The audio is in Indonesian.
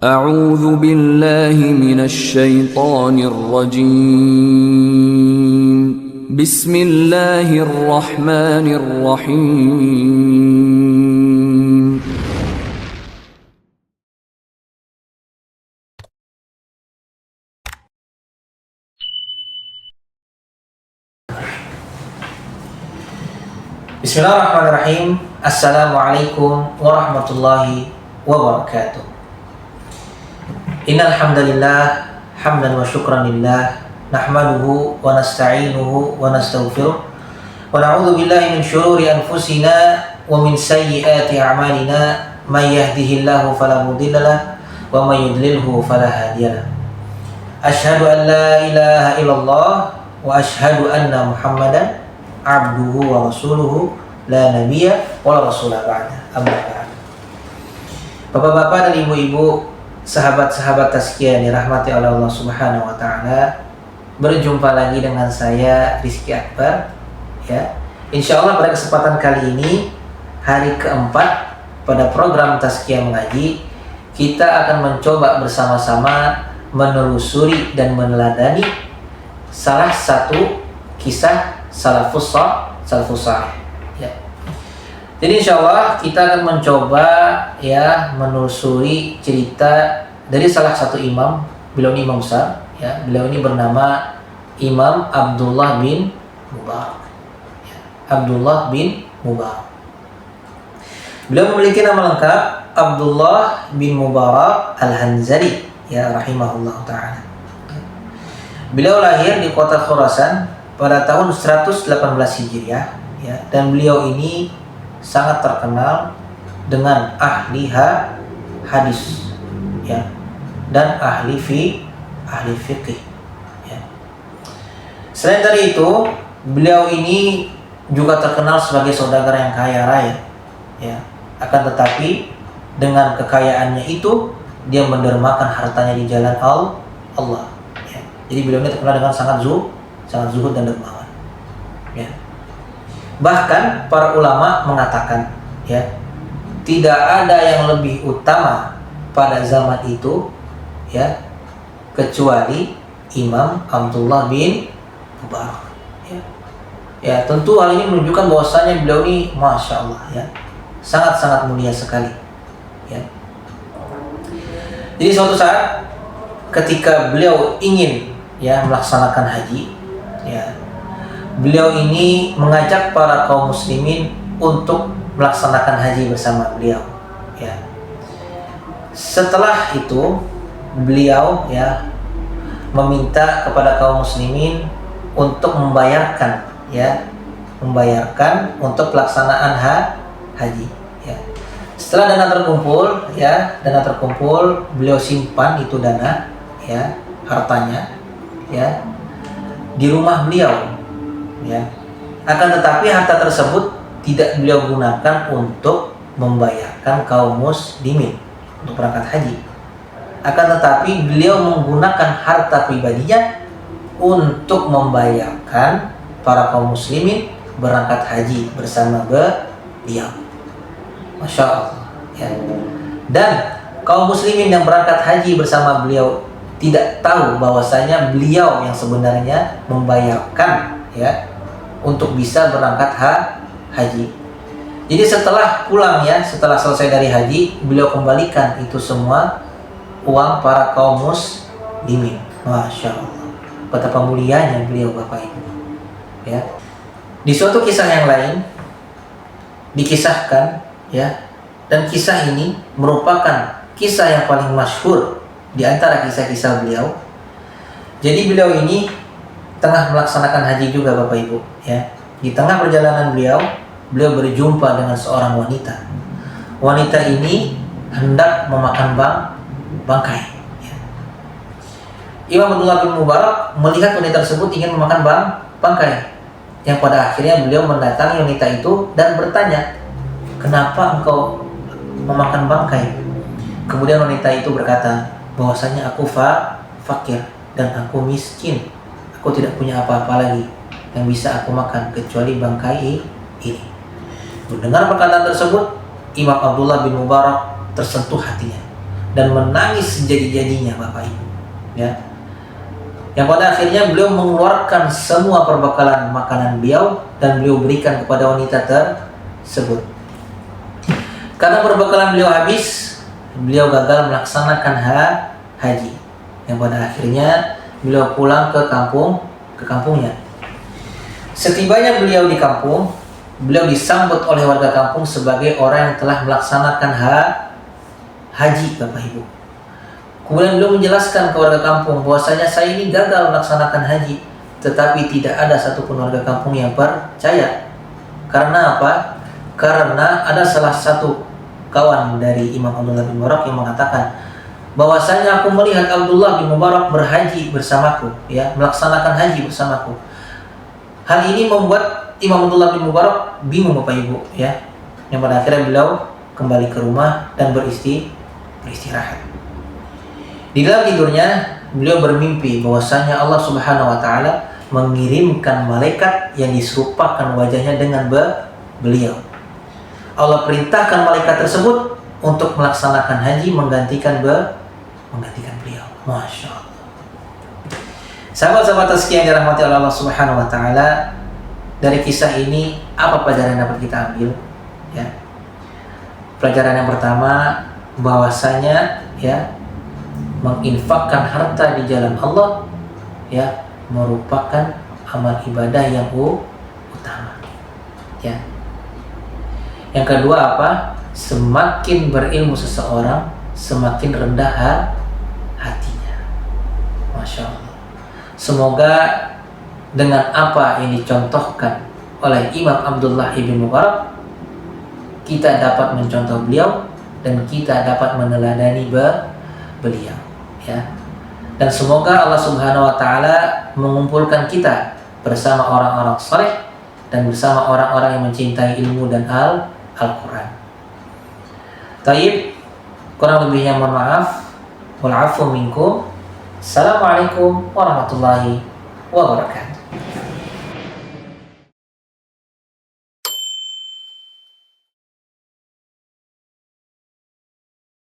أعوذ بالله من الشيطان الرجيم بسم الله الرحمن الرحيم Bismillahirrahmanirrahim. Assalamualaikum warahmatullahi wabarakatuh. Innal hamdalillah hamdan wa syukran lillah nahmaduhu wa nasta'inuhu wa nastaghfiruh wa na'udzu billahi min syururi anfusina wa min sayyiati a'malina may yahdihillahu fala mudilla lahu wa may yudlilhu fala hadiyalah. Asyhadu an la ilaha illallah wa asyhadu anna Muhammadan abduhu wa rasuluhu la nabiyya wa la rasula ba'da. Amma ba'd. Bapak-bapak dan ibu-ibu, sahabat-sahabat tazkiyah yang dirahmati oleh Allah Subhanahu wa taala, berjumpa lagi dengan saya Rizky Akbar ya. Insyaallah pada kesempatan kali ini, hari keempat pada program tazkiyah mengaji, kita akan mencoba bersama-sama menelusuri dan meneladani salah satu kisah salafus salih ya. Jadi insyaallah kita akan mencoba ya menelusuri cerita dari salah satu imam, beliau ini imam besar ya. Beliau ini bernama Imam Abdullah bin Mubarak ya. Abdullah bin Mubarak. Beliau memiliki nama lengkap Abdullah bin Mubarak Al-Hanzali ya, rahimahullah ta'ala. Beliau lahir di kota Khurasan pada tahun 118 Hijriah ya, dan beliau ini sangat terkenal dengan ahli hadis ya, dan ahli fikih ya. Selain dari itu, beliau ini juga terkenal sebagai saudagar yang kaya raya ya. Akan tetapi dengan kekayaannya itu dia mendermakan hartanya di jalan Allah ya. Jadi beliau ini terkenal dengan sangat zuhud dan dermawan ya. Bahkan para ulama mengatakan ya, tidak ada yang lebih utama pada zaman itu ya kecuali Imam Abdullah bin Mubarak ya. Ya, tentu hal ini menunjukkan bahwasanya beliau ini masya Allah ya, sangat-sangat mulia sekali ya. Jadi suatu saat ketika beliau ingin ya melaksanakan haji ya, beliau ini mengajak para kaum muslimin untuk melaksanakan haji bersama beliau ya. Setelah itu beliau ya meminta kepada kaum muslimin untuk membayarkan untuk pelaksanaan haji ya. Setelah dana terkumpul, beliau simpan itu dana ya, hartanya ya, di rumah beliau ya. Akan tetapi harta tersebut tidak beliau gunakan untuk membayarkan kaum muslimin untuk berangkat haji. Akan tetapi beliau menggunakan harta pribadinya untuk membayarkan para kaum muslimin berangkat haji bersama beliau. Masya Allah ya. Dan kaum muslimin yang berangkat haji bersama beliau tidak tahu bahwasanya beliau yang sebenarnya membayarkan ya untuk bisa berangkat haji. Jadi setelah pulang ya, setelah selesai dari haji, beliau kembalikan itu semua uang para kaum muslimin. Masya Allah, betapa mulianya beliau Bapak Ibu ya. Di suatu kisah yang lain dikisahkan ya, dan kisah ini merupakan kisah yang paling masyhur di antara kisah-kisah beliau. Jadi beliau ini tengah melaksanakan haji juga Bapak Ibu ya. Di tengah perjalanan beliau berjumpa dengan seorang wanita. Wanita ini hendak memakan bangkai ya. Imam Abdullah bin Mubarak melihat wanita tersebut ingin memakan bangkai, yang pada akhirnya beliau mendatangi wanita itu dan bertanya, "Kenapa engkau memakan bangkai?" Kemudian wanita itu berkata, bahwasanya aku fakir dan aku miskin. Aku tidak punya apa-apa lagi yang bisa aku makan kecuali bangkai ini. Mendengar perkataan tersebut, Imam Abdullah bin Mubarak tersentuh hatinya. dan menangis sejadi-jadinya Bapak Ibu, ya. Yang pada akhirnya beliau mengeluarkan semua perbekalan makanan beliau dan beliau berikan kepada wanita tersebut. Karena perbekalan beliau habis, beliau gagal melaksanakan haji. Yang pada akhirnya beliau pulang ke kampungnya. Setibanya beliau di kampung, beliau disambut oleh warga kampung sebagai orang yang telah melaksanakan haji Bapak Ibu. Kemudian beliau menjelaskan ke warga kampung bahwasanya saya ini gagal melaksanakan haji, tetapi tidak ada satupun warga kampung yang percaya. Karena apa? Karena ada salah satu kawan dari Imam Abdullah bin Mubarak yang mengatakan bahwasanya aku melihat Abdullah bin Mubarak berhaji bersamaku, ya, melaksanakan haji bersamaku. Hal ini membuat Imam Abdullah bin Mubarak bingung Bapak Ibu, ya. Yang pada akhirnya beliau kembali ke rumah dan beristirahat. Di dalam tidurnya beliau bermimpi bahwasanya Allah Subhanahu wa taala mengirimkan malaikat yang diserupakan wajahnya dengan beliau. Allah perintahkan malaikat tersebut untuk melaksanakan haji menggantikan beliau. Masya Allah. Sahabat-sahabat yang dirahmati oleh Allah Subhanahu wa taala, dari kisah ini apa pelajaran yang dapat kita ambil? Ya. Pelajaran yang pertama bahwasanya, ya, menginfakkan harta di jalan Allah, ya, merupakan amal ibadah yang utama, ya. Yang kedua apa? Semakin berilmu seseorang, semakin rendah hatinya. Masya Allah. Semoga dengan apa yang dicontohkan oleh Imam Abdullah ibn Mubarak, kita dapat mencontoh beliau dan kita dapat meneladani beliau, ya. Dan semoga Allah Subhanahu wa taala mengumpulkan kita bersama orang-orang saleh dan bersama orang-orang yang mencintai ilmu dan Al-Qur'an. Taib, kurang lebihnya mohon maaf. Wal 'afwu minkum. Assalamualaikum warahmatullahi wabarakatuh.